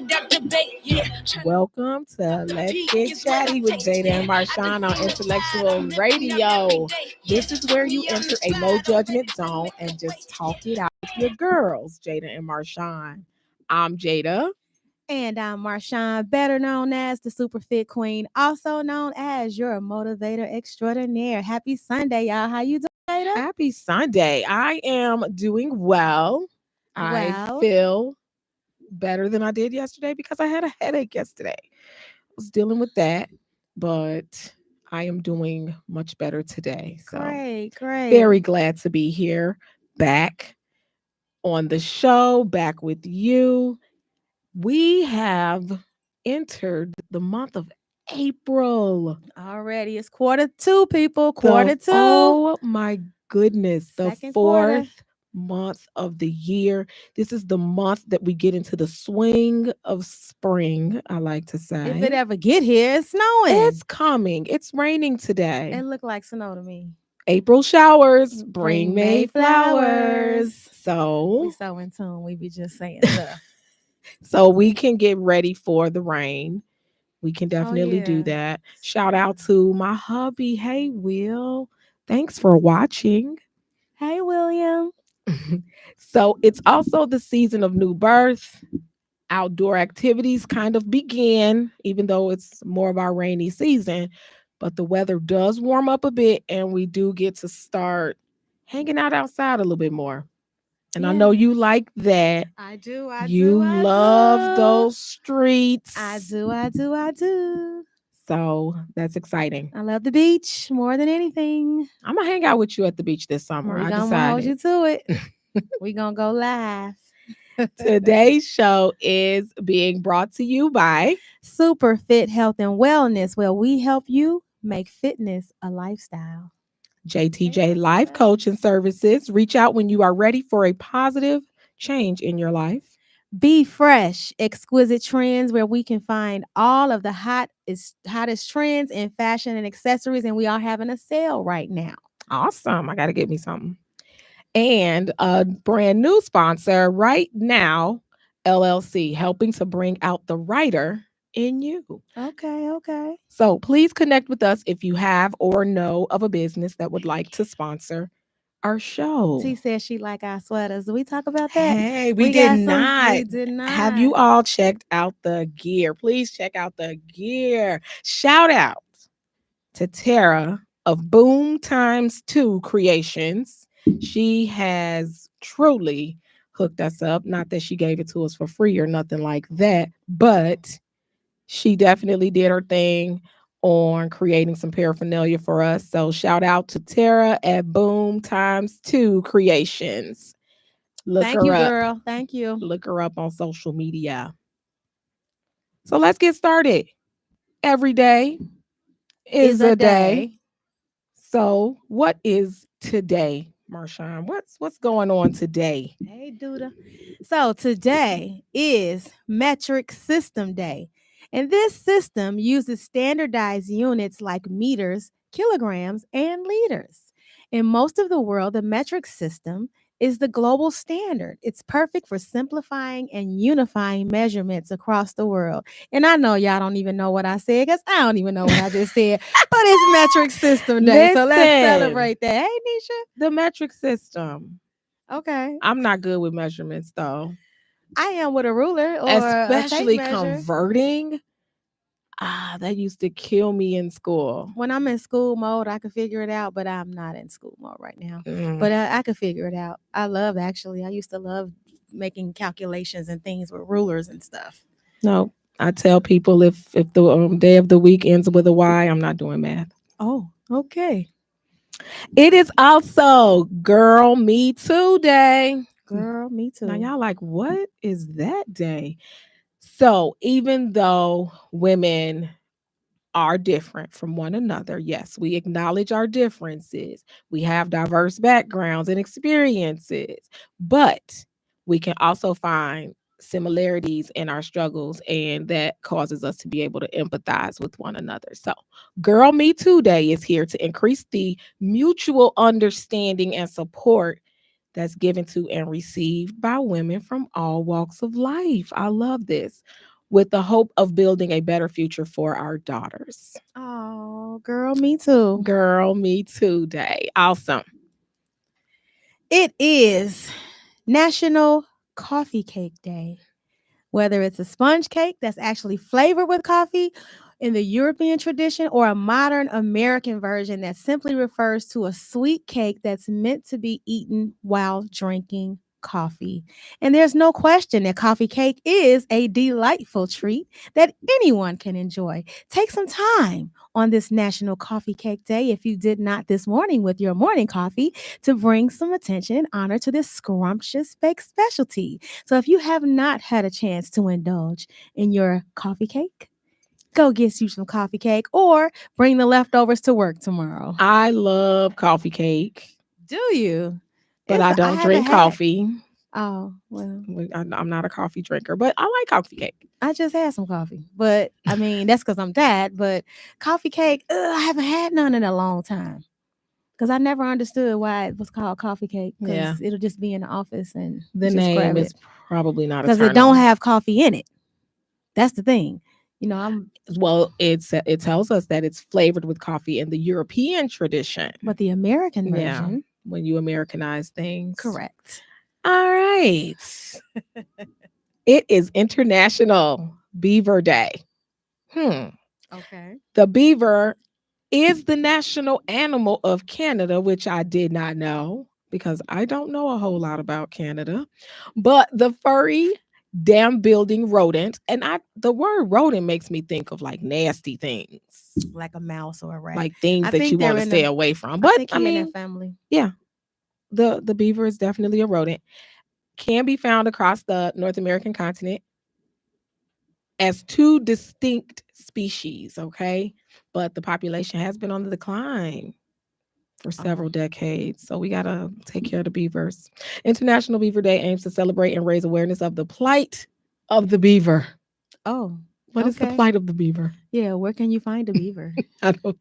without debate. Yeah. Welcome to Let's Get Chatty with Jada and Marshawn on Intellectual Radio. This is where you enter a no judgment zone and just talk it out with your girls, Jada and Marshawn. I'm Jada. And I'm Marshawn, better known as the Super Fit Queen, also known as your motivator extraordinaire. Happy Sunday, y'all. How you doing, Jada? Happy Sunday. I am doing well. I Well. feel better than I did yesterday because I had a headache yesterday. I was dealing with that, but I am doing much better today. So Great. very glad to be here, back on the show, back with you. We have entered the month of April. Already, it's Q2, people. Q2. Oh my goodness. The Second fourth quarter. month of the year. This is the month that we get into the swing of spring, I like to say. If it ever get here, it's snowing. It's coming. It's raining today. It look like snow to me. April showers bring May Mayflowers. flowers. So We so in tune. We be just saying stuff. so we can get ready for the rain. We can definitely do yeah. that. Shout out to my hubby. Hey, Will. Thanks for watching. Hey, William. So it's also the season of new birth. Outdoor activities kind of begin, even though it's more of our rainy season. But the weather does warm up a bit, and we do get to start hanging out outside a little bit more. And I know you like that. I do. You love those streets. I do. So that's exciting. I love the beach more than anything. I'm gonna hang out with you at the beach this summer. We're I gonna hold you decided. to it. We're gonna go live. Today's show is being brought to you by Super Fit Health and Wellness, where we help you make fitness a lifestyle. JTJ Life Coaching Services. Reach out when you are ready for a positive change in your life. Be Fresh, exquisite trends, where we can find all of the hottest trends in fashion and accessories, and we are having a sale right now. Awesome. I got to get me something. And a brand new sponsor right now, LLC, helping to bring out the writer in you. Okay. So please connect with us if you have or know of a business that would like to sponsor our show. T says she like our sweaters. Did we talk about that? Hey, we got did not. We did not. Have you all checked out the gear? Please check out the gear. Shout out to Tara of Boom Times 2 Creations. She has truly hooked us up. Not that she gave it to us for free or nothing like that, but she definitely did her thing on creating some paraphernalia for us. So shout out to Tara at Boom Times 2 Creations. Thank you, girl. Thank you. Look her up on social media. So let's get started. Every day is a day. So what is today, Marshawn? What's going on today? Hey, Duda. So today is Metric System Day. And this system uses standardized units like meters, kilograms, and liters. In most of the world, the metric system is the global standard. It's perfect for simplifying and unifying measurements across the world. And I know y'all don't even know what I said because I don't even know what I just said, but it's Metric System Day. So let's celebrate that. Hey, Nisha. The metric system. Okay. I'm not good with measurements though. I am with a ruler or especially a tape measure. Converting. That used to kill me in school. When I'm in school mode, I can figure it out, but I'm not in school mode right now. But I could figure it out. I used to love making calculations and things with rulers and stuff. No, I tell people if the day of the week ends with a Y, I'm not doing math. Oh, okay. It is also Girl Me Too Day. Girl, me too. Now y'all like, what is that day? So even though women are different from one another, yes, we acknowledge our differences. We have diverse backgrounds and experiences, but we can also find similarities in our struggles, and that causes us to be able to empathize with one another. So Girl Me Too Day is here to increase the mutual understanding and support that's given to and received by women from all walks of life. I love this. With the hope of building a better future for our daughters. Oh, girl, me too. Girl, me too day. Awesome. It is National Coffee Cake Day. Whether it's a sponge cake that's actually flavored with coffee in the European tradition or a modern American version that simply refers to a sweet cake that's meant to be eaten while drinking coffee. And there's no question that coffee cake is a delightful treat that anyone can enjoy. Take some time on this National Coffee Cake Day, if you did not this morning with your morning coffee, to bring some attention and honor to this scrumptious baked specialty. So if you have not had a chance to indulge in your coffee cake, go get you some coffee cake or bring the leftovers to work tomorrow. I love coffee cake, Do you? but I I don't haven't drink had. coffee. Oh, well, I'm not a coffee drinker, but I like coffee cake. I just had some coffee. But I mean, that's because I'm dad. But coffee cake, I haven't had none in a long time. Because I never understood why it was called coffee cake. Yeah. Because it'll just be in the office and The just grab name is it. probably not a Because it turn don't on. have coffee in it. That's the thing. You know, I'm Well, it tells us that it's flavored with coffee in the European tradition. but the American Yeah, version. when you Americanize things. Correct. All right. It is International Beaver Day. Okay. The beaver is the national animal of Canada, which I did not know because I don't know a whole lot about Canada. But the furry dam building rodent, and the word rodent makes me think of like nasty things, Like a mouse or a rat. like things I that you think want they're to in stay the away from. I But think I he in that mean, family. yeah, the beaver is definitely a rodent. Can be found across the North American continent as two distinct species, okay? But the population has been on the decline for Oh. several decades. So we got to take care of the beavers. International Beaver Day aims to celebrate and raise awareness of the plight of the beaver. Oh. What is the Okay. plight of the beaver? Yeah, where can you find a beaver? I don't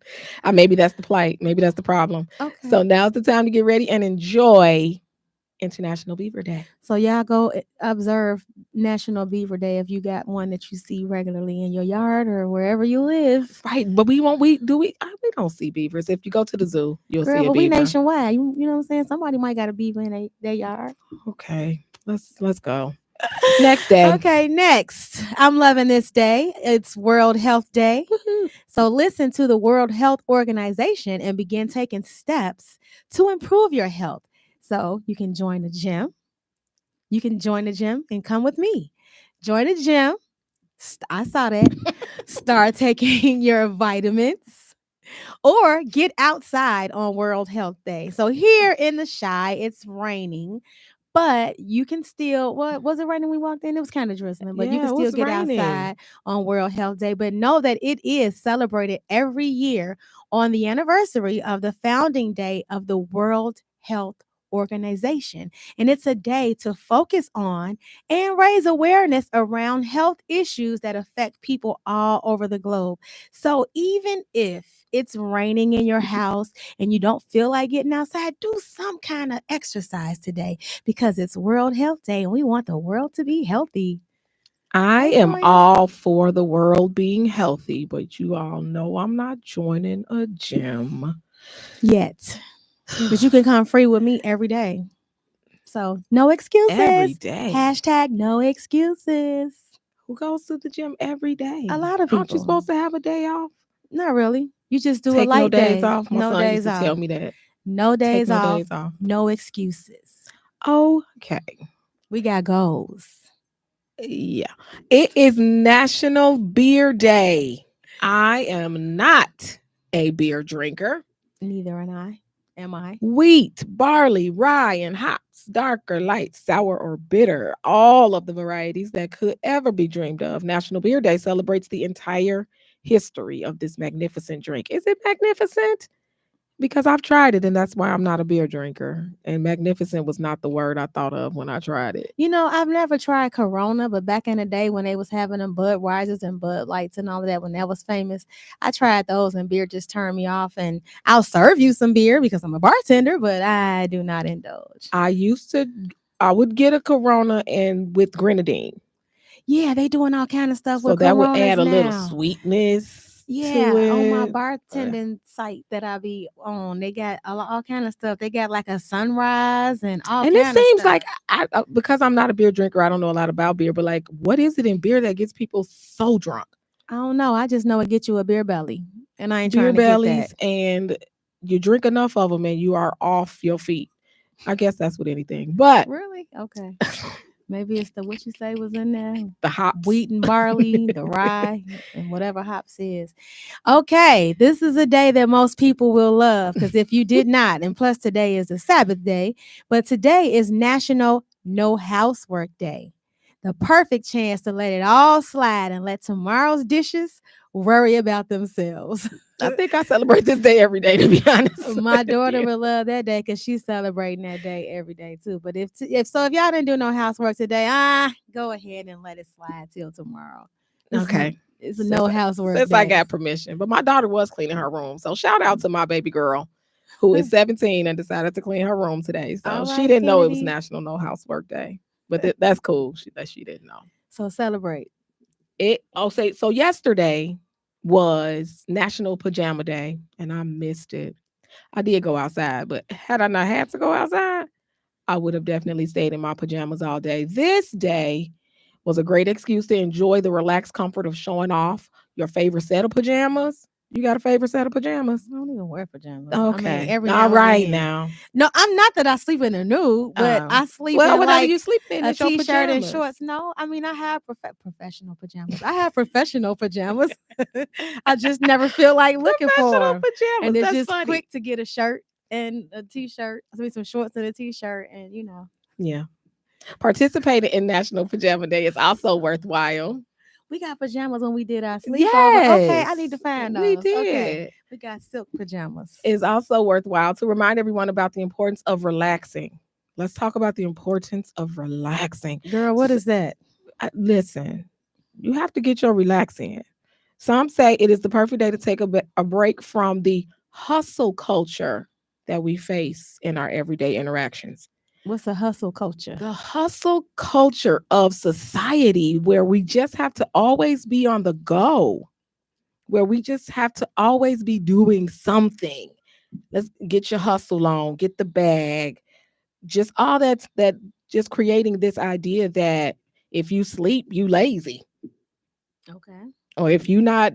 maybe that's the plight. Maybe that's the problem. Okay. So now's the time to get ready and enjoy International Beaver Day. So y'all go observe National Beaver Day if you got one that you see regularly in your yard or wherever you live. Right, but we don't see beavers. If you go to the zoo, you'll Girl, see a but we beaver. nationwide. You know what I'm saying? Somebody might got a beaver in their yard. Okay, let's go. Next day. Okay, next. I'm loving this day. It's World Health Day. Woohoo. So listen to the World Health Organization and begin taking steps to improve your health. So you can join the gym. You can join the gym and come with me. Join the gym. I saw that. Start taking your vitamins or get outside on World Health Day. So here in the Shy, it's raining, but you can still, what was it raining when we walked in? It was kind of drizzling, but you Yeah, can it still was get raining. outside on World Health Day. But know that it is celebrated every year on the anniversary of the founding day of the World Health Organization. And it's a day to focus on and raise awareness around health issues that affect people all over the globe. So even if it's raining in your house and you don't feel like getting outside, do some kind of exercise today because it's World Health Day and we want the world to be healthy. I Hey, am Toya. all for the world being healthy, but you all know I'm not joining a gym. Yet. But you can come free with me every day. So no Every excuses. day. Hashtag no excuses. Who goes to the gym every A day? lot of Aren't you people. supposed to have a day off? Not really. You just do a Take no light days day. off. My No son used days to off. tell me that. No Take days no off. days off. No excuses. Okay. We got goals. Yeah. It is National Beer Day. I am not a beer drinker. Neither am I. Am I? Wheat, barley, rye, and hops, dark or light, sour or bitter, all of the varieties that could ever be dreamed of. National Beer Day celebrates the entire history of this magnificent drink. Is it magnificent? Because I've tried it, and that's why I'm not a beer drinker. And magnificent was not the word I thought of when I tried it. You know, I've never tried Corona, but back in the day when they was having them Budweisers and Bud Lights and all of that, when that was famous, I tried those and beer just turned me off. And I'll serve you some beer because I'm a bartender, but I do not indulge. I used to, I would get a Corona and with grenadine. Yeah, they doing all kind of stuff So with that would Coronas add a little now. sweetness to Yeah, on my it. bartending site that I be on, they got all kind of stuff. They got like a sunrise and all And it kind of seems stuff. like because I'm not a beer drinker, I don't know a lot about beer, but like, what is it in beer that gets people so drunk? I don't know. I just know it get you a beer belly, and I ain't Beer trying to get that. bellies, and you drink enough of them and you are off your feet. I guess that's with anything, but Really? Okay. Maybe it's the what you say was in there. the hops. Wheat and barley, the rye, and whatever hops is. Okay, this is a day that most people will love because if you did not, and plus today is a Sabbath day, but today is National No Housework Day. The perfect chance to let it all slide and let tomorrow's dishes worry about themselves. I think I celebrate this day every day, to be honest. My with daughter you. would love that day because she's celebrating that day every day too. But if y'all didn't do no housework today, go ahead and let it slide till tomorrow. This is Okay. it's a no housework Since I day. got permission. But my daughter was cleaning her room. So shout out to my baby girl who is 17 and decided to clean her room today. So All she right, didn't know it was Kennedy. National No Housework Day. But that's cool that she didn't know. So celebrate. So yesterday was National Pajama Day and I missed it. I did go outside, but had I not had to go outside, I would have definitely stayed in my pajamas all day. This day was a great excuse to enjoy the relaxed comfort of showing off your favorite set of pajamas. You got a favorite set of pajamas? I don't even wear pajamas. I mean, Okay. every All now and right then. now. No, I'm not that I sleep in the nude, but I sleep Well, in whatever you like sleeping in, a it's your t-shirt and pajamas. shorts. No, I mean I have professional pajamas. I have professional pajamas. I just never feel like looking for Professional 'em. And pajamas. it's That's just funny. quick to get a shirt and a t-shirt. I mean some shorts and a t-shirt and Yeah. Participating in National Pajama Day is also worthwhile. we got pajamas when we did our sleepover. Okay, I need Yes, to find we those. Okay. did. We got silk pajamas. It's also worthwhile to remind everyone about the importance of relaxing. Let's talk about the importance of relaxing. Girl, what is that? Listen, you have to get your relax in. Some say it is the perfect day to take a break from the hustle culture that we face in our everyday interactions. What's a hustle culture? The hustle culture of society where we just have to always be on the go, where we just have to always be doing something. Let's get your hustle on, get the bag, just all that just creating this idea that if you sleep, you lazy. Okay. Or if you not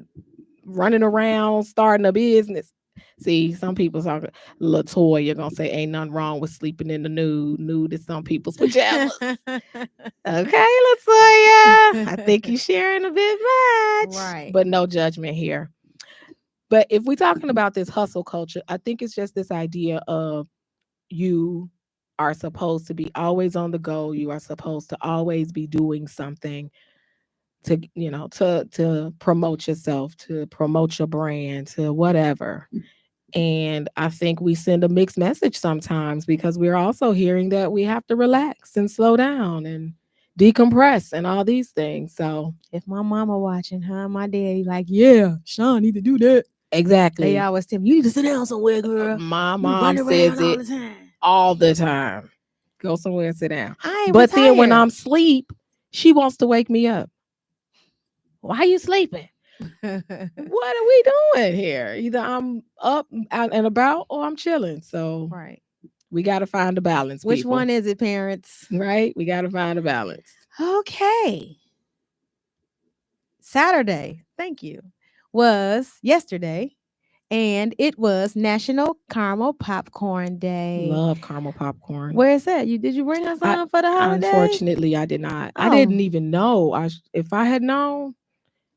running around starting a business. See, some people talk Latoya, you're gonna say ain't nothing wrong with sleeping in the nude. Nude is some people's pajamas. Okay, Latoya. I think you're sharing a bit much. Right. But no judgment here. But if we're talking about this hustle culture, I think it's just this idea of you are supposed to be always on the go. You are supposed to always be doing something to to promote yourself, to promote your brand, to whatever. And I think we send a mixed message sometimes because we're also hearing that we have to relax and slow down and decompress and all these things. So If my mama watching her, my daddy like, yeah, Sean need to do that. They exactly. always tell me, you need to sit down somewhere, girl. My You mom run says around all it the time. all the time. Go somewhere and sit down. I ain't But then when retired. I'm asleep, she wants to wake me up. Why you sleeping? What are we doing here? Either I'm up out and about or I'm chilling. So Right. we got to find a balance, Which people. one is it, parents? Right? We got to find a balance. Okay. Saturday, thank you, was yesterday, and it was National Caramel Popcorn Day. Love caramel popcorn. Where is that? Did you bring us I on for the holiday? unfortunately I did not. I Oh, didn't even know. If I had known,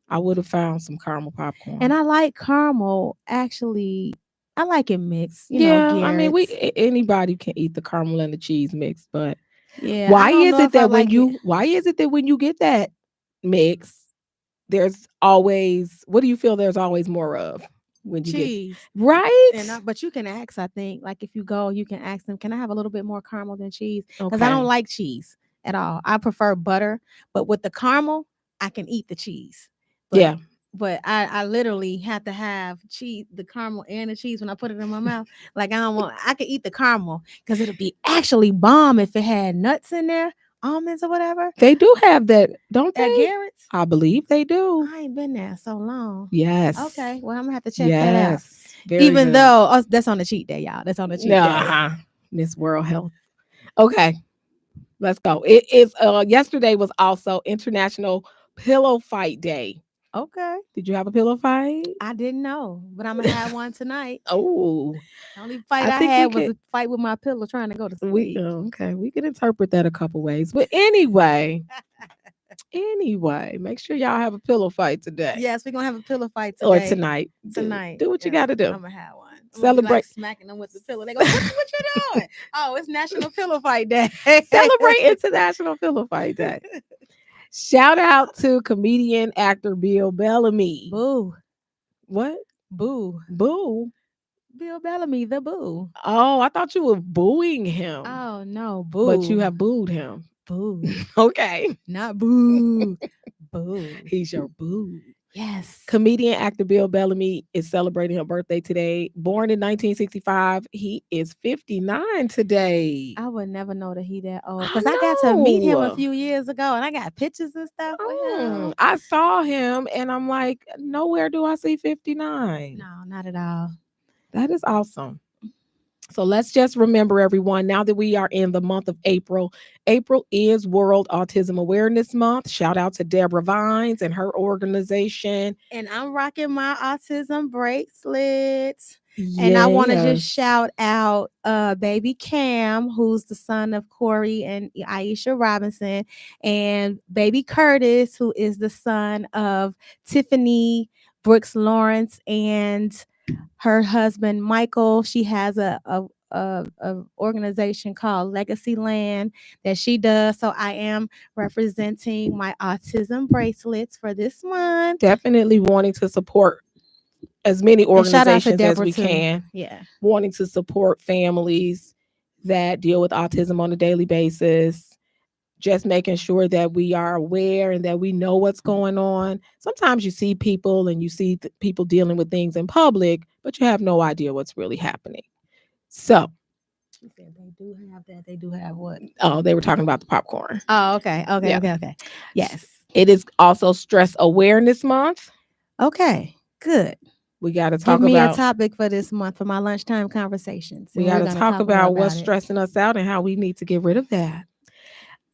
I would have found some caramel and popcorn. I like caramel. Actually, I like it mixed. Yeah, I mean, Garrett's. anybody can eat the caramel and the cheese mix, but Yeah, I don't know if I like it. why is it that when you get that mix, there's always what do you feel there's always more of? when you get cheese. right. But you can ask, I think, like if you go, you can ask them, can I have a little bit more caramel than cheese? Because I don't Okay. like cheese at all. I prefer butter, but with the caramel, I can eat the cheese. But Yeah. I literally have to have cheese, the caramel and the cheese when I put it in my mouth. Like I can eat the caramel because it'll be actually bomb if it had nuts in there, almonds or whatever. They do have that, don't At they? Garrett's, I believe they do. I ain't been there so long. Yes. Okay, well I'm gonna have to check that out. Yes. Very Even good. though that's on the cheat day, y'all. That's on the cheat day. Uh-huh. Miss World Health. Okay. Let's go. It is yesterday was also International Pillow Fight Day. Okay. Did you have a pillow fight? I didn't know, but I'm gonna have one tonight. Oh, The only fight I I think we had was could a fight with my pillow trying to go to we sleep. okay, we can interpret that a couple ways. But anyway, make sure y'all have a pillow fight today Yes, we're gonna have a pillow fight or today. tonight. Do, Tonight. do what you Yes, got to do. I'm gonna have one. I'm gonna be like Celebrate smacking them with the pillow. They go, what you doing? Oh, it's National Pillow Fight Day. celebrate International Pillow Fight Day. Shout out to comedian actor Bill Bellamy. Boo. What? Boo. Boo. Bill Bellamy, the boo. Oh, I thought you were booing him, Oh no, but you boo. have booed him. Boo. Okay. Not boo. Boo. He's your boo. Yes. Comedian actor Bill Bellamy is celebrating her birthday today. Born in 1965, he is 59 today. I would never know that he that old I because I got to meet him a know. few years ago and I got pictures and stuff with him. I saw him and I'm like, nowhere do I see 59. No, not at all. That is awesome. So let's just remember, everyone, now that we are in the month of April, April is World Autism Awareness Month. Shout out to Deborah Vines and her organization. And I'm rocking my autism bracelets. And I want to just Yes. shout out baby Cam, who's the son of Corey and Aisha Robinson, and baby Curtis, who is the son of Tiffany Brooks Lawrence and her husband Michael. She has a organization called Legacy Land that she does. So I am representing my autism bracelets for this month. Definitely wanting to support as many And shout out to organizations as Deborah we too. can, Yeah. wanting to support families that deal with autism on a daily basis, just making sure that we are aware and that we know what's going on. Sometimes you see people and you see people dealing with things in public, but you have no idea what's really happening. So, She said they do have that. They do have what? oh, they were talking about the popcorn. Oh, okay. Okay. Yeah. Okay. Okay. Yes. It is also Stress Awareness Month. Okay. Good. We got to Give talk me a about topic for this month for my lunchtime conversations. we And got we're to going to talk talk more about what's about it. stressing us out and how we need to get rid of that.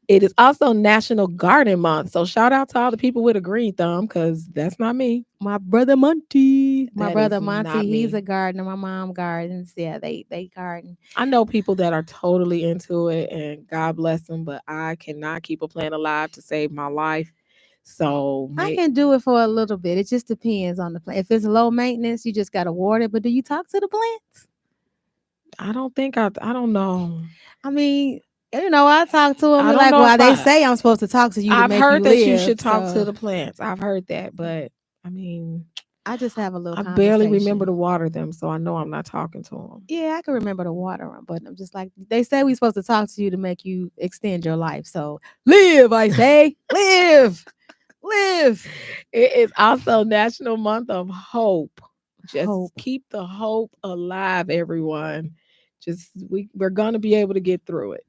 It is also National Garden Month. So shout out to all the people with a green thumb because that's not me. My brother Monty. My That brother is not Monty, he's me. a gardener. My mom gardens. Yeah, they garden. I know people that are totally into it and God bless them, but I cannot keep a plant alive to save my life. So I can do it for a little bit. It just depends on the plant. If it's low maintenance, you just got to water it. But do you talk to the plants? I don't think I don't know. I mean, I talk to them. I They're don't like, know well, if they say I'm supposed to talk to you to I've make you heard that you live. should talk to So the plants. I've heard that, but I mean, I just have a little I barely remember to conversation. water them, so I know I'm not talking to them. Yeah, I can remember the water them, but I'm just like, they say we're supposed to talk to you to make you extend your life. So live, I say, live, live. It is also National Month of Hope. Just Hope. keep the hope alive, everyone. Just we're gonna be able to get through it.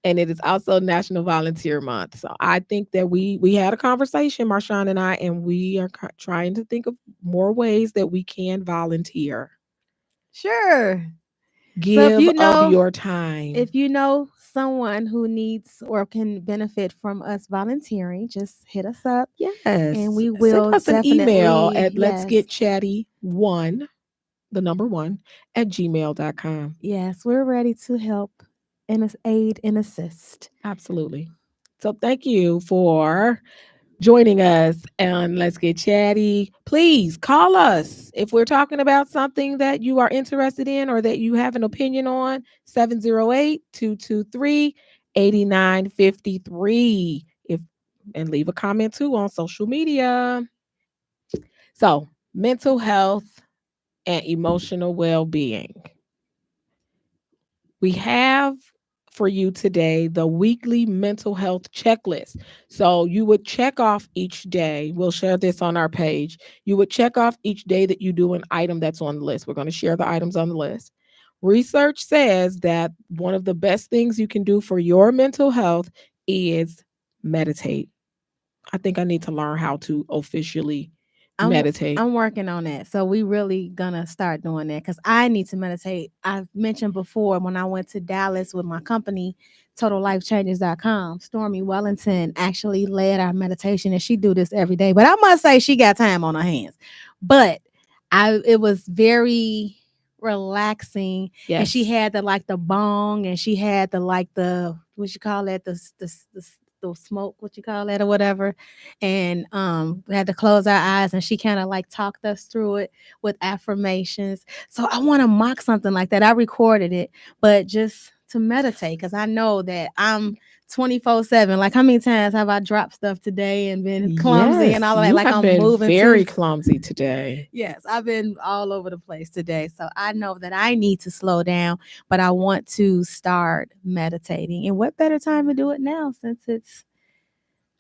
And it is also National Volunteer Month. So I think that we had a conversation, Marshawn and I, and we are trying to think of more ways that we can volunteer. Sure. So Give of your time. if you know someone who needs or can benefit from us volunteering, just hit us up Yes. and we Send will us an email definitely, at let's yes. get chatty one, the number one, at gmail.com. Yes, we're ready to help and aid and assist. Absolutely. So thank you for joining us and Let's Get Chatty. Please call us if we're talking about something that you are interested in or that you have an opinion on. 708-223-8953. If and leave a comment too on social media. So, mental health and emotional well being. We have for you today the weekly mental health checklist. So you would check off each day. We'll share this on our page. You would check off each day that you do an item that's on the list. We're going to share the items on the list. Research says that one of the best things you can do for your mental health is meditate. I think I need to learn how to officially I'm meditate. I'm working on that. So we really gonna start doing that because I need to meditate. I've mentioned before when I went to Dallas with my company, TotalLifeChanges.com. Stormy Wellington actually led our meditation, and she do this every day. But I must say she got time on her hands. But it was very relaxing, and she Yes. had the bong, and she had the what you call that the smoke, what you call that or whatever, and we had to close our eyes, and she kind of like talked us through it with affirmations. So I want to mock something like that. I recorded it, but just to meditate, because I know that I'm 24/7. Like, how many times have I dropped stuff today and been clumsy and Yes, all of that? you Like, have I'm been moving too. very clumsy today. Yes, I've been all over the place today. So I know that I need to slow down, but I want to start meditating. And what better time to do it now since it's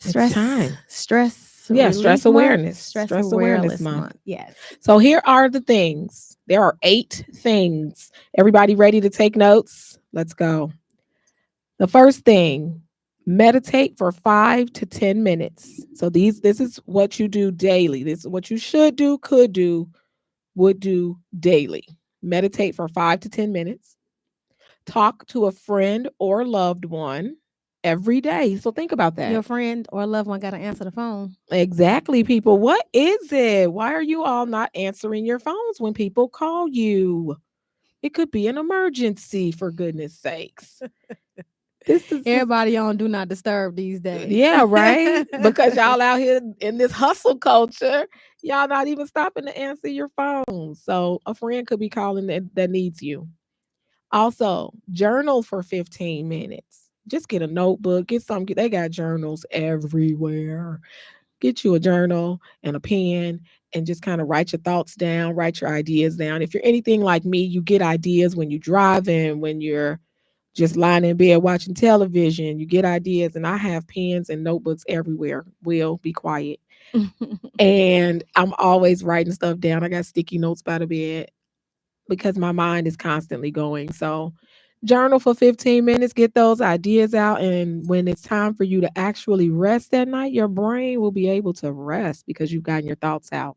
It's stress time. stress Yeah, stress relief month, awareness. stress Stress awareness awareness month. month. Yes. So here are the things. There are 8 things. Everybody ready to take notes? Let's go. The first thing, meditate for 5 to 10 minutes. So this is what you do daily. This is what you should do, could do, would do daily. Meditate for 5 to 10 minutes. Talk to a friend or loved one every day. So think about Your that. friend or loved one got to answer the phone. Exactly, people. What is it? Why are you all not answering your phones when people call you? It could be an emergency, for goodness sakes. This is just, Everybody on do not disturb these days. yeah, right? Because y'all out here in this hustle culture, y'all not even stopping to answer your phone. So a friend could be calling that needs you. Also, journal for 15 minutes. Just get a notebook, get some, they got journals everywhere. Get you a journal and a pen and just kind of write your thoughts down, write your ideas down. If you're anything like me, you get ideas when you're driving, when you're just lying in bed watching television, you get ideas. And I have pens and notebooks everywhere. Will be quiet. And I'm always writing stuff down. I got sticky notes by the bed because my mind is constantly going. So, journal for 15 minutes, get those ideas out. And when it's time for you to actually rest at night, your brain will be able to rest because you've gotten your thoughts out.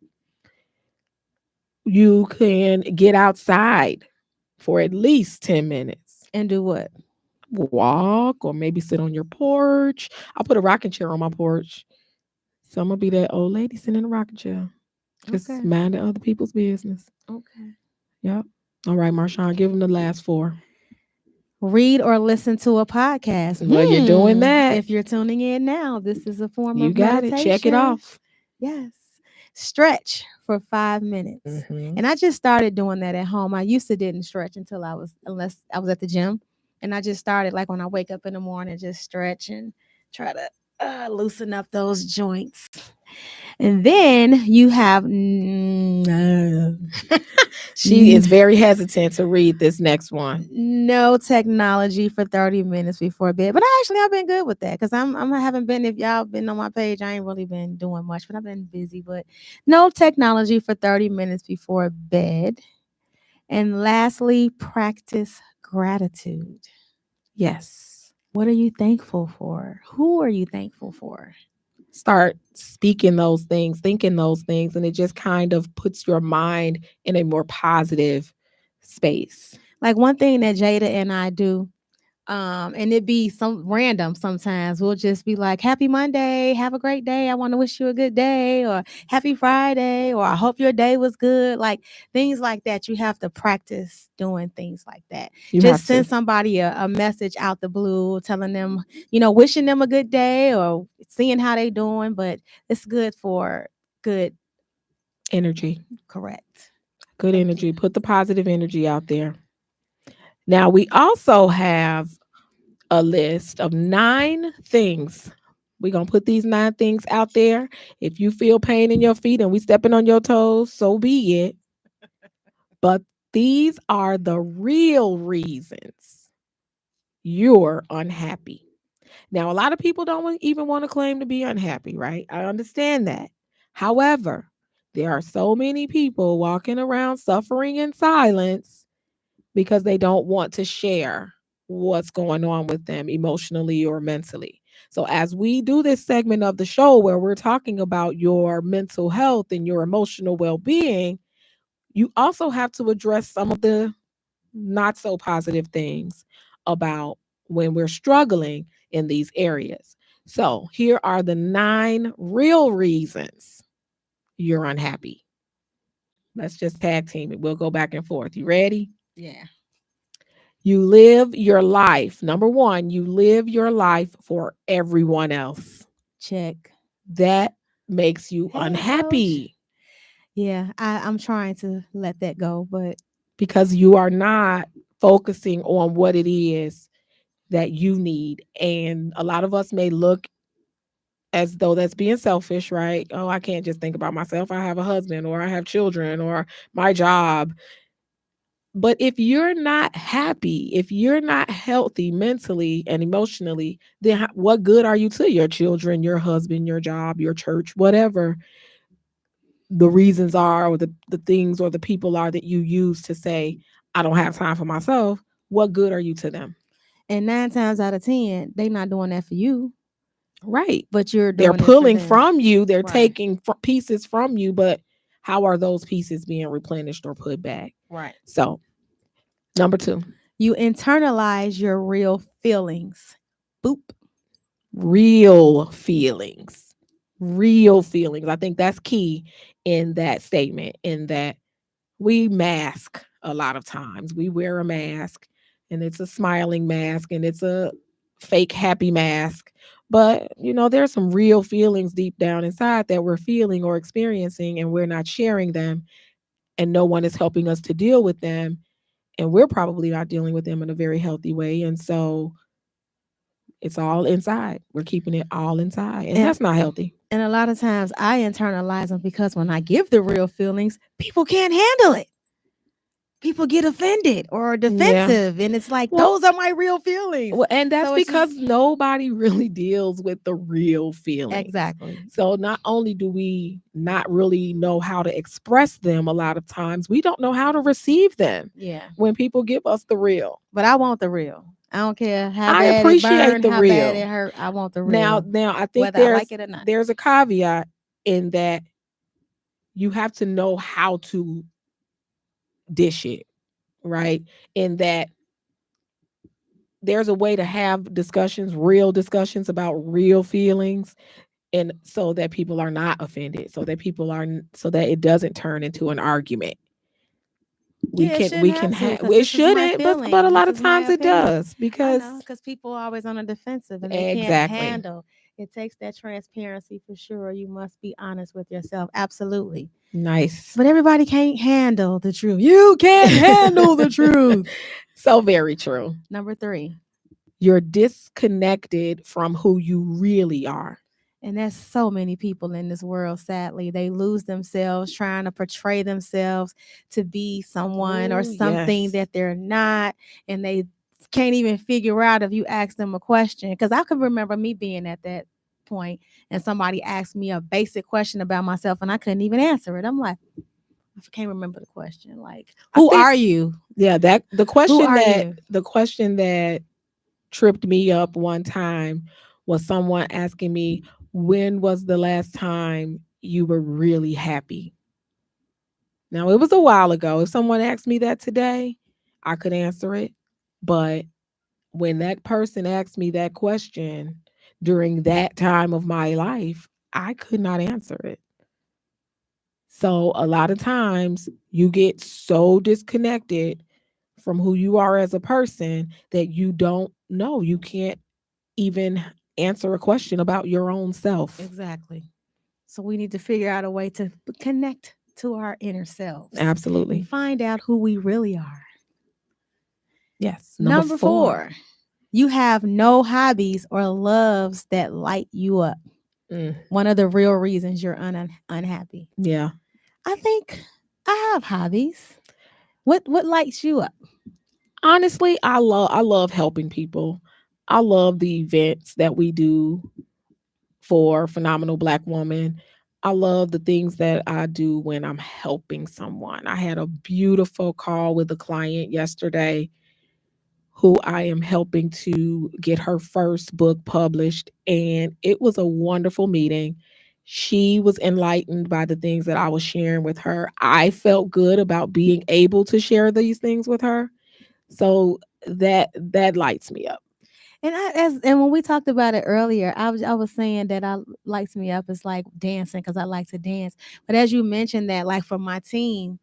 You can get outside for at least 10 minutes. And do what? Walk or maybe sit on your porch. I'll put a rocking chair on my porch. So I'm going to be that old lady sitting in a rocking chair, just Okay. minding other people's business. Okay. Yep. All right, Marshawn, give them the last 4. Read or listen to a podcast. Well, you're doing that. If you're tuning in now, this is a form You of got it. Check it meditation. off. Yes. Stretch for 5 minutes. Hmm. And I just started doing that at home. I used to didn't stretch unless I was at the gym. And I just started like when I wake up in the morning, just stretch and try to loosen up those joints. And then you have She is very hesitant to read this next one. no technology for 30 minutes before bed. But I've been good with that because I haven't been, if y'all been on my page, I ain't really been doing much, but I've been busy. But no technology for 30 minutes before bed. And lastly, practice gratitude. Yes. What are you thankful for? Who are you thankful for? Start speaking those things, thinking those things, and it just kind of puts your mind in a more positive space. Like one thing that Jada and I do, and it be some random sometimes. We'll just be like, Happy Monday, have a great day. I want to wish you a good day, or Happy Friday, or I hope your day was good. Like things like that. You have to practice doing things like that. You have Just to. send somebody a message out the blue telling them, wishing them a good day or seeing how they doing, but it's good for good, Energy. correct. Good Thank you. energy. Put the positive energy out there. Now, we also have a list of 9 things. We're going to put these 9 things out there. If you feel pain in your feet and we stepping on your toes, so be it. But these are the real reasons you're unhappy. Now, a lot of people don't even want to claim to be unhappy, right? I understand that. However, there are so many people walking around suffering in silence because they don't want to share what's going on with them emotionally or mentally. So, as we do this segment of the show where we're talking about your mental health and your emotional well being, you also have to address some of the not so positive things about when we're struggling in these areas. So, here are the 9 real reasons you're unhappy. Let's just tag team it. We'll go back and forth. You ready? Yeah. You live your life. Number 1, you live your life for everyone else. Check. That makes you Hey, coach. unhappy Yeah, I'm trying to let that go, but because you are not focusing on what it is that you need. And a lot of us may look as though that's being selfish, right? Oh, I can't just think about myself. I have a husband or I have children or my job. But if you're not happy, if you're not healthy mentally and emotionally, then what good are you to your children, your husband, your job, your church, whatever the reasons are, or the things or the people are that you use to say, I don't have time for myself? What good are you to them? and 9 times out of 10, they not doing that for you, Right. but you're They're doing it for pulling them. from you, they're Right. taking pieces from you, but how are those pieces being replenished or put back? Right. So, number 2, You internalize your real feelings. Boop. real feelings. Real feelings. I think that's key in that statement, in that we mask a lot of times. We wear a mask and it's a smiling mask and it's a fake happy mask. But, there's some real feelings deep down inside that we're feeling or experiencing, and we're not sharing them, and no one is helping us to deal with them. And we're probably not dealing with them in a very healthy way. And so it's all inside. We're keeping it all inside. And And that's not healthy. and a lot of times I internalize them because when I give the real feelings, people can't handle it. People get offended or Yeah. defensive, and it's like Well, those are my real feelings. and that's So it's because just nobody really deals with the real feelings. exactly. So not only do we not really know how to express them a lot of times, we don't know how to receive them Yeah. when people give us the real. But I want the real. I don't care how I bad it appreciate burned, the how bad it real. hurt. I want the Now, real, now I think whether I like there's it or not. there's a caveat in that you have to know how to dish it, right? In that there's a way to have discussions, real discussions about real feelings, and so that people are not offended, so that it doesn't turn into an argument. we Yeah, it can shouldn't we can have to have because it this is my shouldn't, but a feeling. lot This of is my times it opinion. does, I because know because people are always on a defensive and they can't exactly. handle. It takes that transparency for sure. You must be honest with yourself. Absolutely. Nice. But everybody can't handle the truth. You can't handle the truth. So very true. Number 3. You're disconnected from who you really are. And there's so many people in this world, sadly. They lose themselves trying to portray themselves to be someone or Oh, something yes. that they're not. And they can't even figure out if you ask them a question. Because I can remember me being at that point and somebody asked me a basic question about myself and I couldn't even answer it. I'm like, I can't remember the question. Like, I who think, are you? yeah, that Who are you? the question that tripped me up one time was someone asking me, when was the last time you were really happy? Now, it was a while ago. If someone asked me that today, I could answer it. But when that person asked me that question during that time of my life, I could not answer it. So a lot of times you get so disconnected from who you are as a person that you don't know. You can't even answer a question about your own self. Exactly. So we need to figure out a way to connect to our inner selves and Absolutely. find out who we really are. Yes. Number Number 4. 4, you have no hobbies or loves that light you up. Mm, One of the real reasons you're unhappy. yeah. I think I have hobbies. What lights you up? Honestly, I love helping people. I love the events that we do for Phenomenal Black Woman. I love the things that I do when I'm helping someone. I had a beautiful call with a client yesterday who I am helping to get her first book published. And it was a wonderful meeting. She was enlightened by the things that I was sharing with her. I felt good about being able to share these things with her. So that lights me up. And when we talked about it earlier, I was saying that I lights me up is like dancing because I like to dance. But as you mentioned that, like for my team,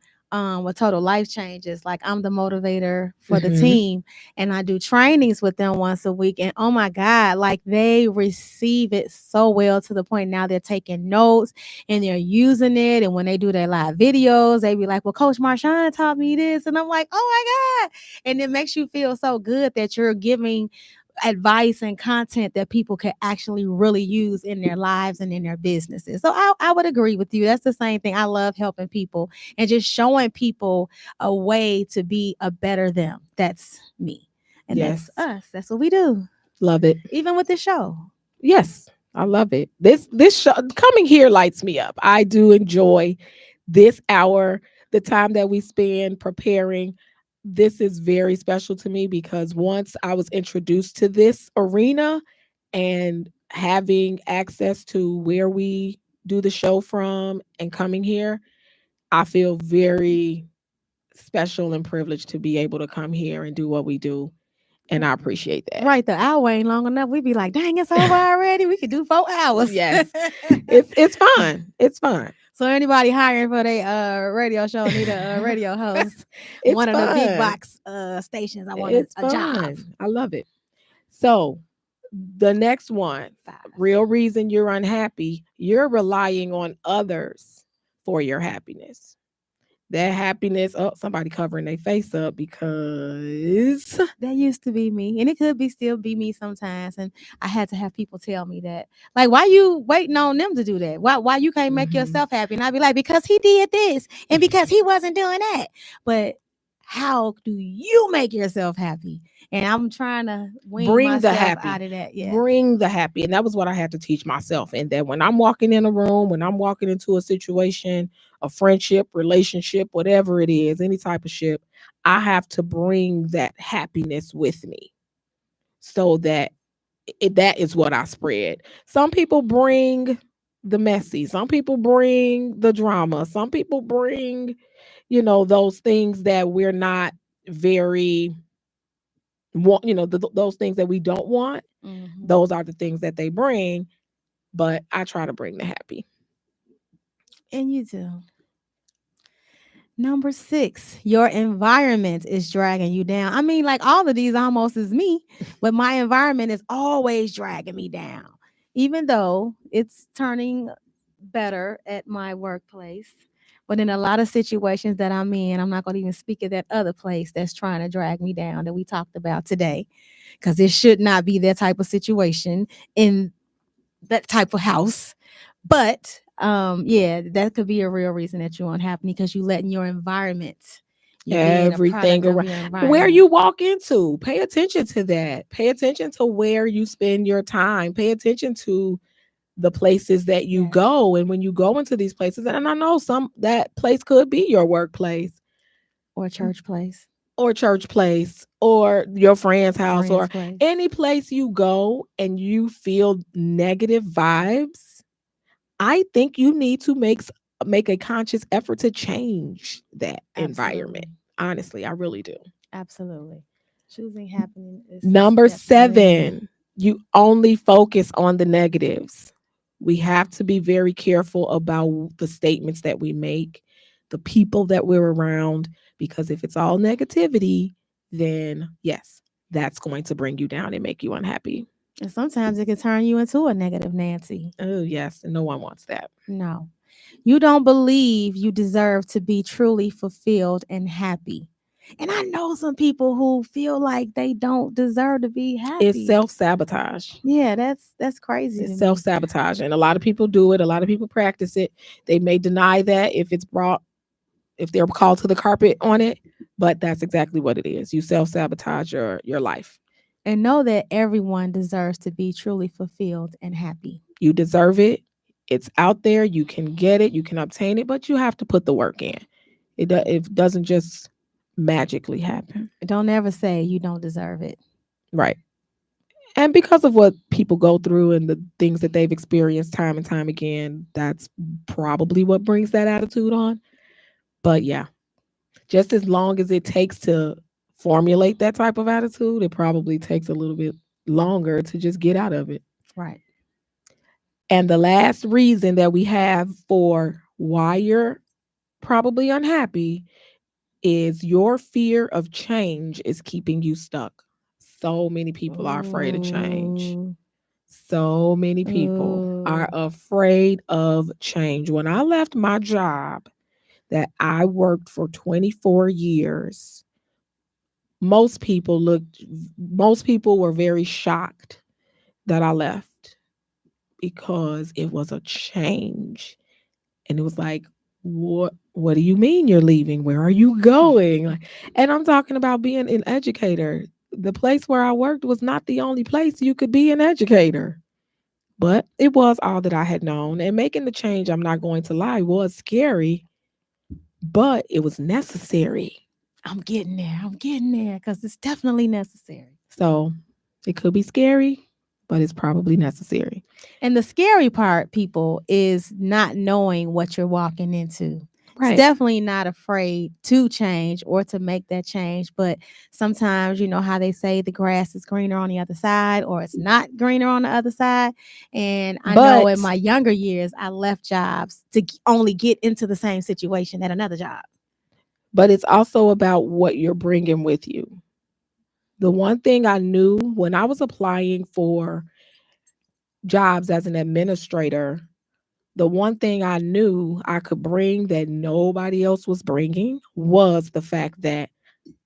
with Total Life Changes, like I'm the motivator for the Hmm. team, and I do trainings with them once a week. And oh my God, like they receive it so well to the point now they're taking notes and they're using it. And when they do their live videos, they be like, "Well, Coach Marshawn taught me this," and I'm like, "Oh my God!" And it makes you feel so good that you're giving advice and content that people can actually really use in their lives and in their businesses. So I would agree with you. That's the same thing. I love helping people and just showing people a way to be a better them. That's me. And that's Yes. us. That's what we do. Love it. Even with the show. Yes, I love it. This show coming here lights me up. I do enjoy this hour, the time that we spend preparing. This is very special to me because once I was introduced to this arena and having access to where we do the show from and coming here, I feel very special and privileged to be able to come here and do what we do. And I appreciate that. Right, the hour ain't long enough. We'd be like, dang, it's over already. We could do 4 hours. Yes. It's fun. It's fun. So anybody hiring for their radio show need a radio host, It's one of the big fun. box stations. I want It's a job. fun. I love it. So, the next one, 5. real reason you're unhappy, you're relying on others for your happiness. That happiness, oh, somebody covering their face up because That used to be me, and it could be still be me sometimes. And I had to have people tell me that, like, why you waiting on them to do that? Why you can't make Mhm. yourself happy? And I'd be like, because he did this, and because he wasn't doing that. But how do you make yourself happy? And I'm trying to wean Bring the myself happy. out of that. Yeah, Bring the happy. And that was what I had to teach myself. And that when I'm walking in a room, when I'm walking into a situation, a friendship, relationship, whatever it is, any type of ship, I have to bring that happiness with me so that that is what I spread. Some people bring the messy, some people bring the drama, some people bring, those things that we're not very want, those things that we don't want. hmm Those are the things that they bring, but I try to bring the happy. and you do. Number 6, your environment is dragging you down. I mean, like all of these almost is me, but my environment is always dragging me down, even though it's turning better at my workplace. But in a lot of situations that I'm in, I'm not going to even speak of that other place that's trying to drag me down that we talked about today, because it should not be that type of situation in that type of house. But yeah, that could be a real reason that you're unhappy because you letting your environment, you being a Everything product of around your where environment. you walk into, pay attention to that. Pay attention to where you spend your time. Pay attention to the places that you Yes. go. And when you go into these places, and I know some that place could be your workplace Or church place, or church place or your friend's house friend's or place. any place you go and you feel negative vibes, I think you need to make a conscious effort to change that environment. Absolutely. Honestly, I really do. Absolutely. Choosing happiness is Number definitely a key. 7, you only focus on the negatives. We have to be very careful about the statements that we make, the people that we're around, because if it's all negativity, then yes, that's going to bring you down and make you unhappy. And sometimes it can turn you into a negative Nancy. Oh, yes, and no one wants that. No. You don't believe you deserve to be truly fulfilled and happy. And I know some people who feel like they don't deserve to be It's happy. self sabotage. Yeah, that's crazy to It's self me. sabotage. And a lot of people do it. A lot of people practice it. They may deny that if they're called to the carpet on it, But that's exactly what it is. You self-sabotage your life. And know that everyone deserves to be truly fulfilled and happy. You deserve it. It's out there. You can get it. You can obtain it, but you have to put the work in. It doesn't just magically happen. Don't ever say you don't deserve it. Right. And because of what people go through and the things that they've experienced time and time again, that's probably what brings that attitude on. But yeah, just as long as it takes to formulate that type of attitude, it probably takes a little bit longer to just get out of it. Right. And the last reason that we have for why you're probably unhappy is your fear of change is keeping you stuck. So many people are afraid of change. Ooh. So many people are Ooh. afraid of change. When I left my job that I worked for 24 years, most people were very shocked that I left because it was a change. And it was like, what do you mean you're leaving? Where are you going? And I'm talking about being an educator. The place where I worked was not the only place you could be an educator. But it was all that I had known. And making the change, I'm not going to lie, was scary, but it was necessary. I'm getting there. I'm getting there because it's definitely necessary. So it could be scary, but it's probably necessary. And the scary part, people, is not knowing what you're walking into. It's Right. definitely not afraid to change or to make that change. But sometimes, you know how they say the grass is greener on the other side or it's not greener on the other side. And I know in But my younger years, I left jobs to only get into the same situation at another job. it's also about what you're bringing with you. The one thing I knew when I was applying for jobs as an administrator, the one thing I knew I could bring that nobody else was bringing was the fact that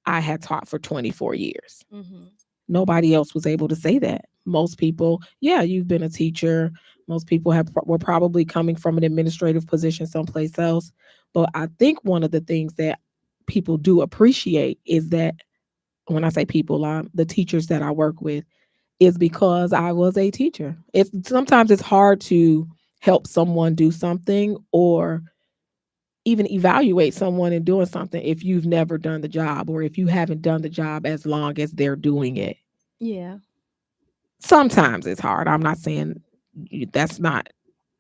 I had taught for 24 years. Mm-hmm. Nobody else was able to say that. Most people, yeah, you've been a teacher. Most people were probably coming from an administrative position someplace else. But I think one of the things that people do appreciate is that when I say people, the teachers that I work with, is because I was a teacher. It's sometimes it's hard to help someone do something or even evaluate someone in doing something if you've never done the job or if you haven't done the job as long as they're doing it. Yeah. Sometimes it's hard. I'm not saying that's not,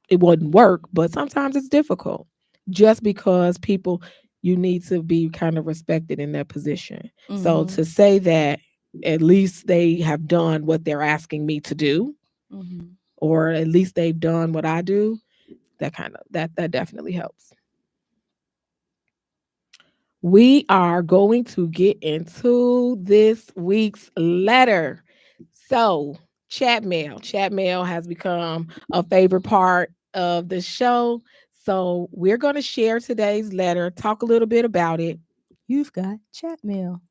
it wouldn't work, but sometimes it's difficult just because people, you need to be kind of respected in their position. So Mm-hmm. to say that at least they have done what they're asking me to do, Mm-hmm. or at least they've done what I do, that definitely helps. We are going to get into this week's letter. So, chat mail has become a favorite part of the show. So, we're going to share today's letter, talk a little bit about it. You've got chat mail.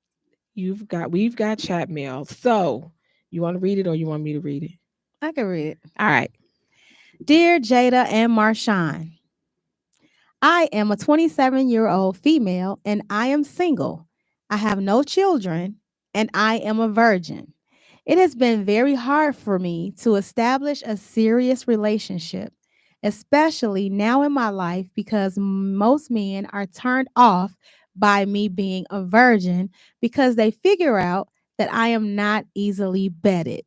We've got chat mail. So, you want to read it or you want me to read it? I can read it. All right. Dear Jada and Marshawn, I am a 27-year-old female and I am single. I have no children and I am a virgin. It has been very hard for me to establish a serious relationship, especially now in my life because most men are turned off by me being a virgin because they figure out that I am not easily betted.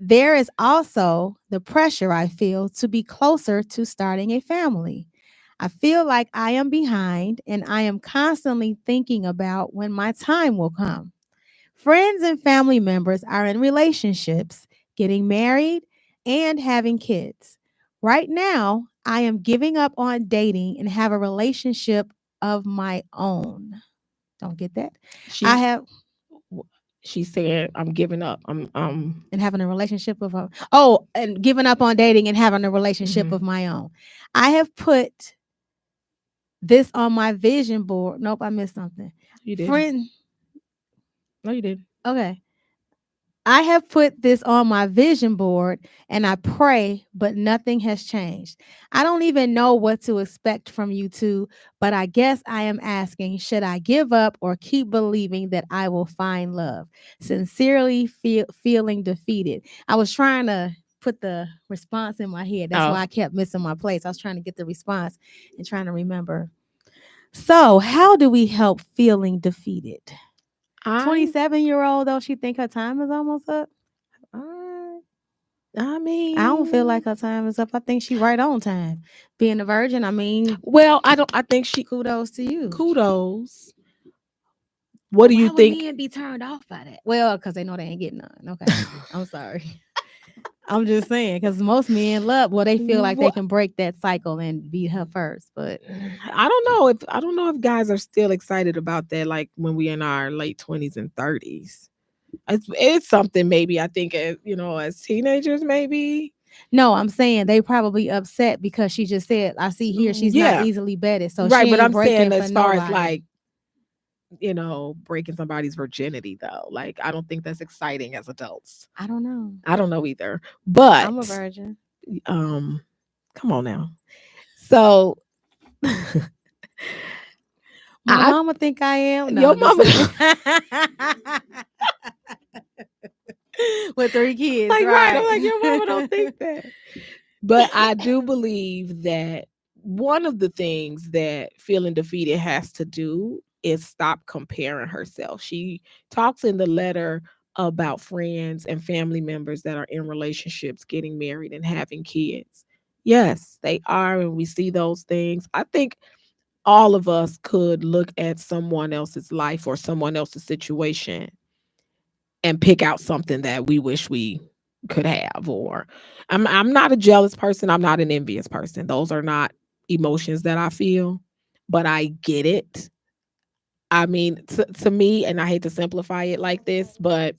There is also the pressure I feel to be closer to starting a family. I feel like I am behind and I am constantly thinking about when my time will come. Friends and family members are in relationships, getting married, and having kids. Right now, I am giving up on dating and have a relationship of my own. Don't get that? I She have she said, "I'm giving up. I'm and having a relationship of a and giving up on dating and having a relationship of mhm. my own. I have put this on my vision board. Nope, I missed something. You didn't. Friend, No, you didn't. okay. I have put this on my vision board and I pray, but nothing has changed. I don't even know what to expect from you two, but I guess I am asking, should I give up or keep believing that I will find love? Sincerely feeling defeated. I was trying to put the response in my head. That's why Oh, I kept missing my place. I was trying to get the response and trying to remember. So, how do we help feeling defeated? I 27-year-old though, she think her time is almost up. I I I don't feel mean, like her time is up. I think she right on time. Being a virgin, I mean, well, I don't. I think she kudos to you. kudos. What But do you why would think? men be turned off by that? Well, because they know they ain't getting none. Okay. I'm sorry. I'm just saying, because most men love, well, they feel like they What? can break that cycle and beat her first. But I don't know if guys are still excited about that. Like when we in our late 20s and 30s, it's something maybe I think as teenagers maybe. no, I'm saying they probably upset because she just said, I see here she's not Yeah, easily betted. So she right. But ain't I'm saying breaking for as far as nobody. like breaking somebody's virginity though, like I don't think that's exciting as adults. I don't know. I don't know either. I'm a But virgin. um, come on now. So My I mama think I am. No, your I'm just mama saying. With 3 kids, like right. I'm right? like your mama don't think that. But I do believe that one of the things that feeling defeated has to do is stop comparing herself. She talks in the letter about friends and family members that are in relationships getting married and having kids. Yes, they are, and we see those things. I think all of us could look at someone else's life or someone else's situation and pick out something that we wish we could have. Or I'm not a jealous person, I'm not an envious person. Those are not emotions that I feel, but I get it. I mean, to me, and I hate to simplify it like this, but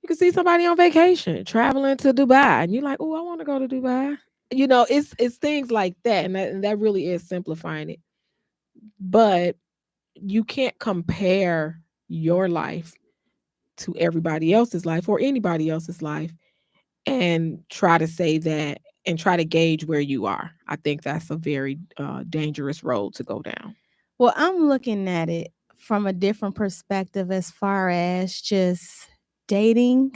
you can see somebody on vacation traveling to Dubai and you're like, "Oh, I want to go to Dubai." It's things like that, and that really is simplifying it. But you can't compare your life to everybody else's life or anybody else's life and try to say that and try to gauge where you are. I think that's a very dangerous road to go down. Well, I'm looking at it from a different perspective as far as just dating.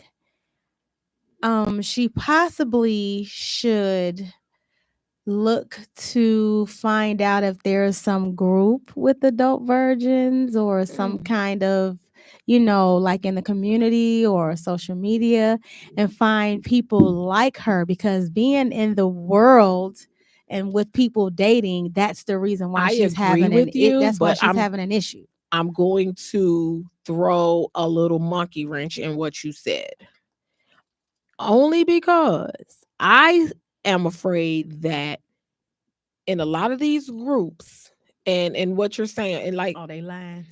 She possibly should look to find out if there's some group with adult virgins or some Mm. kind of, like in the community or social media, and find people like her, because being in the world and with people dating, that's the reason why I she's agree having an with it you, that's why but she's having an issue. I'm going to throw a little monkey wrench in what you said. Only because I am afraid that in a lot of these groups and what you're saying and like Oh, they lying.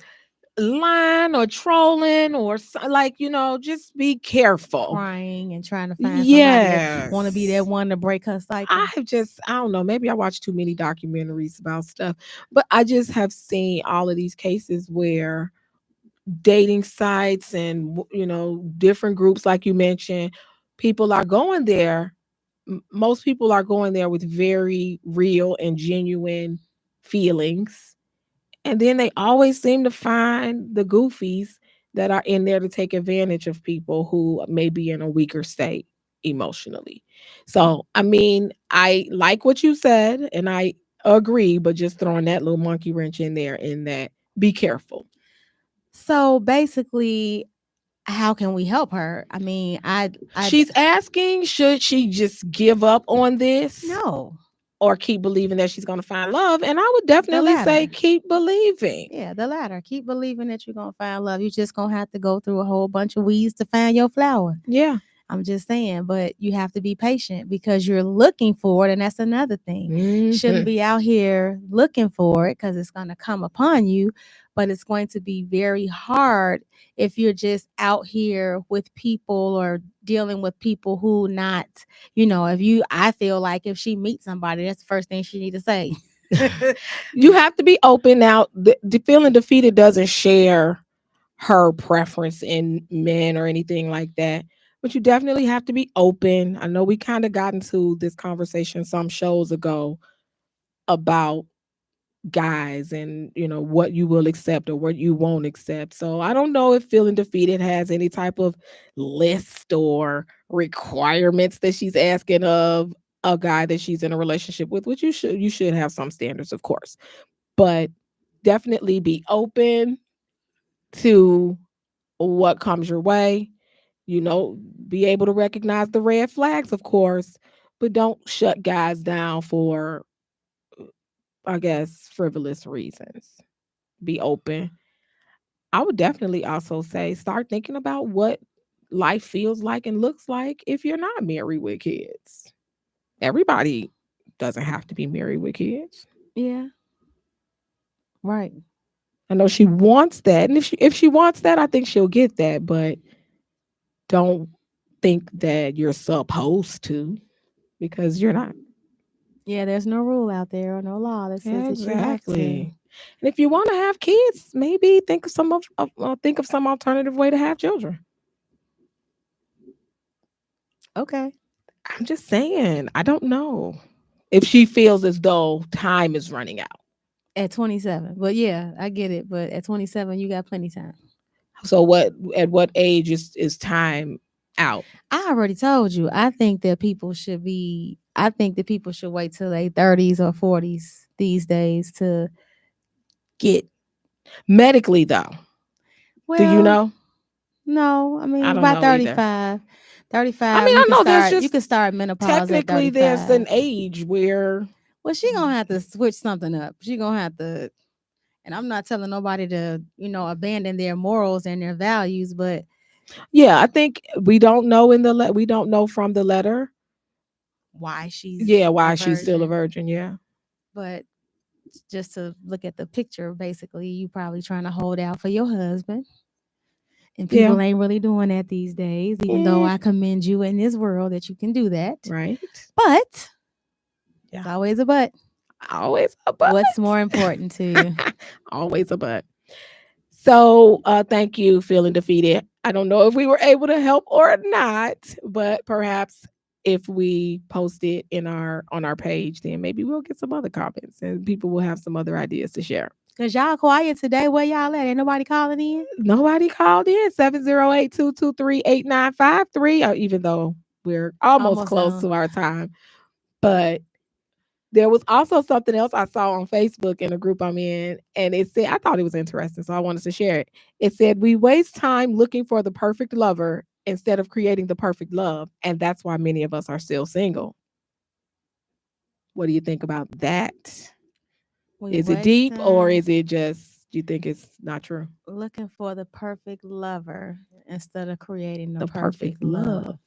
lying or trolling or like just be careful. Crying and trying to find somebody that want to be that Yes. one to break her cycle. I don't know, maybe I watch too many documentaries about stuff, but I just have seen all of these cases where dating sites and different groups like you mentioned, people are going there. Most people are going there with very real and genuine feelings, and then they always seem to find the goofies that are in there to take advantage of people who may be in a weaker state emotionally. So, I mean, I like what you said and I agree, but just throwing that little monkey wrench in there in that be careful. So basically, how can we help her? I mean, I She's asking, should she just give up on this no, or keep believing that she's going to find love? And I would the definitely say latter. keep believing. Yeah, the latter. Keep believing that you're gonna find love. You just gonna have to go through a whole bunch of weeds to find your flower. Yeah. I'm just saying, but you have to be patient because you're looking for it, and that's another thing. Shouldn't Mhm. be out here looking for it because it's going to come upon you, but it's going to be very hard if you're just out here with people or dealing with people who not, if you, I feel like if she meets somebody, that's the first thing she need to say. You have to be open. Now, the feeling defeated doesn't share her preference in men or anything like that. But you definitely have to be open. I know we kind of got into this conversation some shows ago about guys and what you will accept or what you won't accept. So I don't know if feeling defeated has any type of list or requirements that she's asking of a guy that she's in a relationship with, which you should have some standards, of course. But definitely be open to what comes your way. You know, be able to recognize the red flags, of course, but don't shut guys down for, I guess, frivolous reasons. Be open. I would definitely also say start thinking about what life feels like and looks like if you're not married with kids. Everybody doesn't have to be married with kids. Yeah. Right. I know she wants that, and if she wants that, I think she'll get that. But don't think that you're supposed to, because you're not. Yeah, there's no rule out there or no law that says that you have to. Exactly. And if you want to have kids, maybe think of some alternative way to have children. Okay. I'm just saying, I don't know if she feels as though time is running out. At 27. But yeah, I get it. But at 27, you got plenty time. So at what age is time out? I already told you. I think that people should wait till their 30s or 40s these days to get, Medically though, do you well, know? no, I I mean don't by know either. 35. I 35, mean, I know there's you just can start menopause at technically there's an 35. age where, Well, she gonna have to switch something up. She gonna have to, and I'm not telling nobody to, abandon their morals and their values, but yeah, I think we don't know from the letter, why she's yeah, a why she's still a virgin. virgin, yeah. But just to look at the picture, basically, you probably trying to hold out for your husband. And Yeah. people ain't really doing that these days, even though Yeah, I commend you in this world that you can do that. right. But Yeah. it's always a but. Always a but. What's more important to you? Always a but. So thank you, feeling defeated. I don't know if we were able to help or not, but perhaps if we post it in our on our page, then maybe we'll get some other comments and people will have some other ideas to share. Because y'all quiet today. Where y'all at? Ain't nobody calling in? Nobody called in 708-223-8953, even though we're almost Almost close done. to our time. But there was also something else I saw on Facebook in a group I'm in, and it said, I thought it was interesting, so I wanted to share it. It said, we waste time looking for the perfect lover instead of creating the perfect love. And that's why many of us are still single. What do you think about that? We Is it waste deep or time is it just, do you think it's not true? looking for the perfect lover instead of creating the The perfect perfect love. love.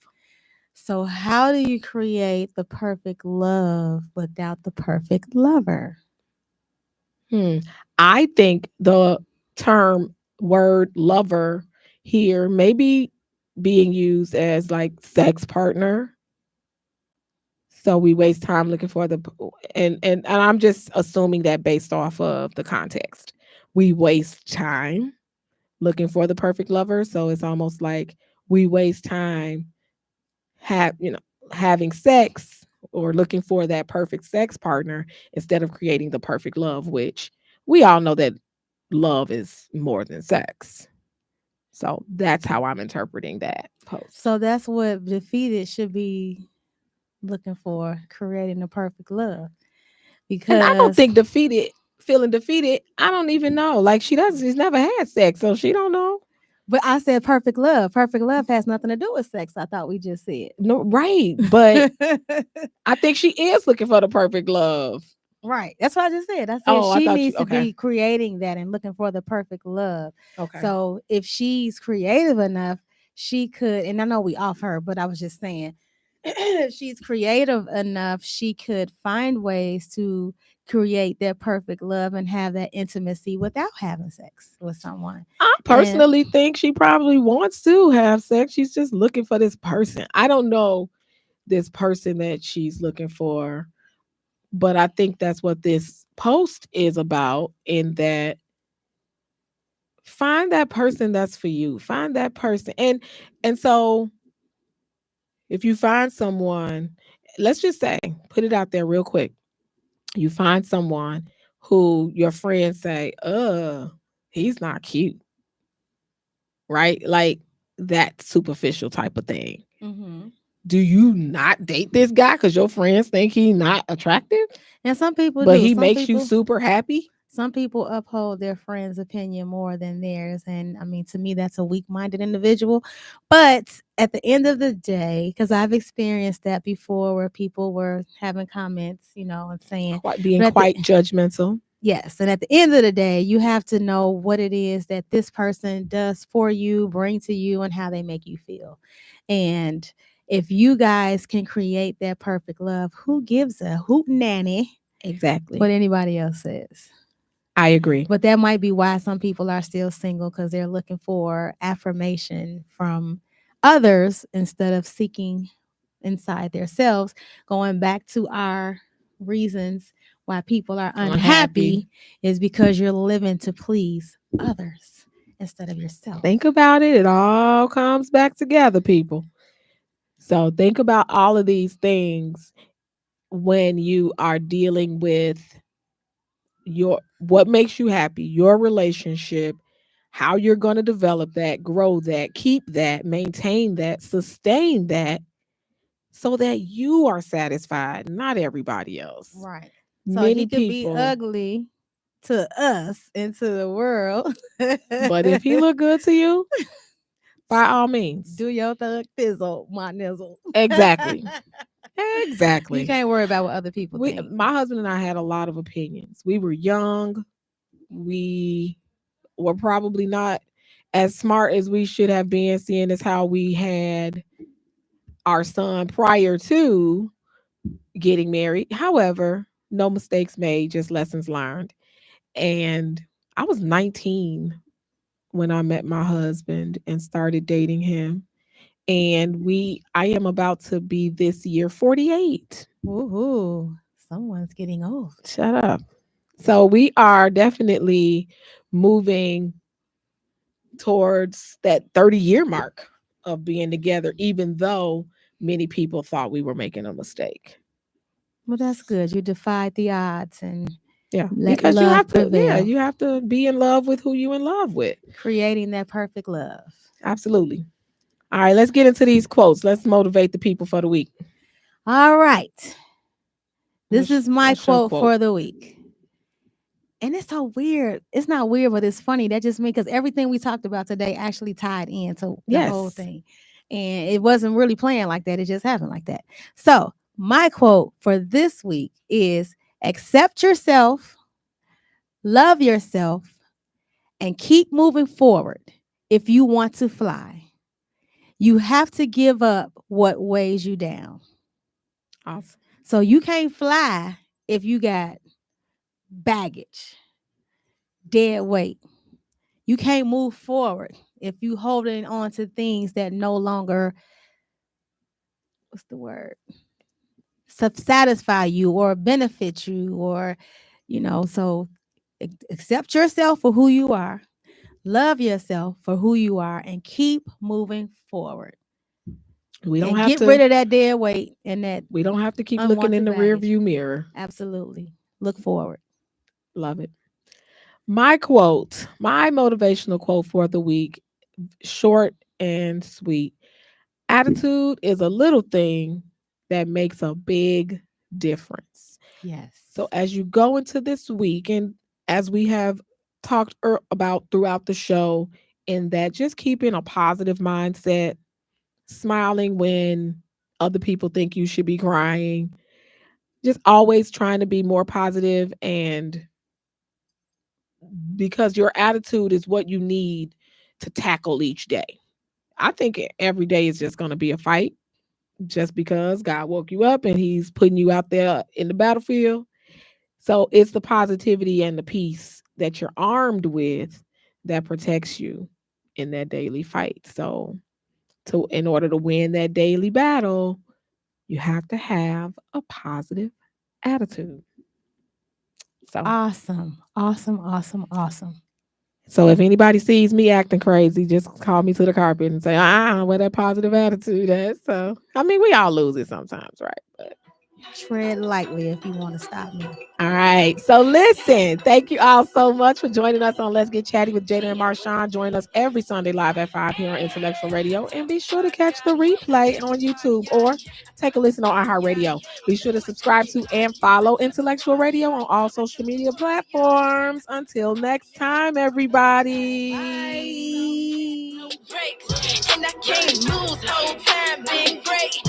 So, how do you create the perfect love without the perfect lover? Hmm. I think the term word lover here may be being used as like sex partner. So we waste time looking for and I'm just assuming that based off of the context. We waste time looking for the perfect lover. So it's almost like we waste time have you know having sex or looking for that perfect sex partner instead of creating the perfect love, which we all know that love is more than sex. So that's how I'm interpreting that post. So, that's what defeated should be looking for, creating the perfect love. And I don't Because, think feeling defeated, I don't even know. Like she's never had sex, so she don't know. but I said perfect love. Perfect love has nothing to do with sex. I thought we just said. No, right. But I think she is looking for the perfect love. Right. That's what I just said. I said Oh, I she thought you needs to okay. be creating that and looking for the perfect love. Okay. So if she's creative enough, she could, and I know we off her, but I was just saying, if she's creative enough, she could find ways to create that perfect love and have that intimacy without having sex with someone. I And personally think she probably wants to have sex. She's just looking for this person. I don't know this person that she's looking for, but I think that's what this post is about, in that find that person that's for you. Find that person. And so if you find someone, let's just say, put it out there real quick. You find someone who your friends say, he's not cute, right? Like that superficial type of thing. Mm-hmm. Do you not date this guy because your friends think he's not attractive, And some people but do. he makes you super happy? Some people uphold their friend's opinion more than theirs. And I mean, to me, that's a weak minded individual. But at the end of the day, because I've experienced that before where people were having comments, and saying, Quite being but at the quite judgmental. yes, and at the end of the day, you have to know what it is that this person does for you, bring to you, and how they make you feel. And if you guys can create that perfect love, who gives a hoot nanny Exactly. what anybody else says? I agree. But that might be why some people are still single because they're looking for affirmation from others instead of seeking inside themselves. Going back to our reasons why people are Unhappy. unhappy is because you're living to please others instead of yourself. Think about it. It all comes back together, people. So think about all of these things when you are dealing with your what makes you happy, your relationship, how you're going to develop that, grow that, keep that, maintain that, sustain that so that you are satisfied, not everybody else. Right. So Many he could be people, ugly to us and to the world. but if he look good to you, by all means. Do your thug thizzle, my nizzle. Exactly. You Exactly. can't worry about what other people We think. my husband and I had a lot of opinions. We were young. We were probably not as smart as we should have been, seeing as how we had our son prior to getting married. However, no mistakes made, just lessons learned. And I was 19 when I met my husband and started dating him. And I am about to be this year 48. Woohoo. Someone's getting old. Shut up. So we are definitely moving towards that 30-year mark of being together, even though many people thought we were making a mistake. Well, that's good. You defied the odds and Yeah, let because you love have to, yeah, prevail, you have to be in love with who you in love with. creating that perfect love. Absolutely. All right, let's get into these quotes. Let's motivate the people for the week. All right. This is my What's your quote quote? for the week. And it's so weird. It's not weird, but it's funny. That just means because everything we talked about today actually tied into the whole Yes. thing. And it wasn't really planned like that. It just happened like that. So, my quote for this week is accept yourself, love yourself, and keep moving forward if you want to fly. You have to give up what weighs you down. Awesome. So, you can't fly if you got baggage, dead weight. You can't move forward if you holding on to things that no longer, what's the word, satisfy you or benefit you or, so accept yourself for who you are, love yourself for who you are, and keep moving forward. We don't And have get rid to of that dead weight and that we don't have to keep looking in unwanted the rear baggage. view mirror. Absolutely. Look forward. Love it. My quote, my motivational quote for the week, short and sweet. Attitude is a little thing that makes a big difference. So Yes. as you go into this week, and as we have talked about throughout the show, in that just keeping a positive mindset, smiling when other people think you should be crying, just always trying to be more positive, and because your attitude is what you need to tackle each day. I think every day is just going to be a fight just because God woke you up and he's putting you out there in the battlefield. So it's the positivity and the peace that you're armed with that protects you in that daily fight. So to in order to win that daily battle, you have to have a positive attitude. So Awesome. Awesome. Awesome. Awesome. So if anybody sees me acting crazy, just call me to the carpet and say, where that positive attitude at? So, I mean, we all lose it sometimes, right? But Tread lightly if you want to stop me. all right. So listen, thank you all so much for joining us on Let's Get Chatty with Jada and Marshawn. Join us every Sunday live at 5 here on Intellectual Radio. And be sure to catch the replay on YouTube or take a listen on iHeartRadio. Be sure to subscribe to and follow Intellectual Radio on all social media platforms. Until next time, everybody. And I can't lose, whole time been great.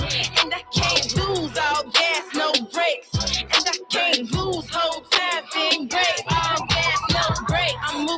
And I can't lose, all gas, no brakes. And I can't lose, whole time been great.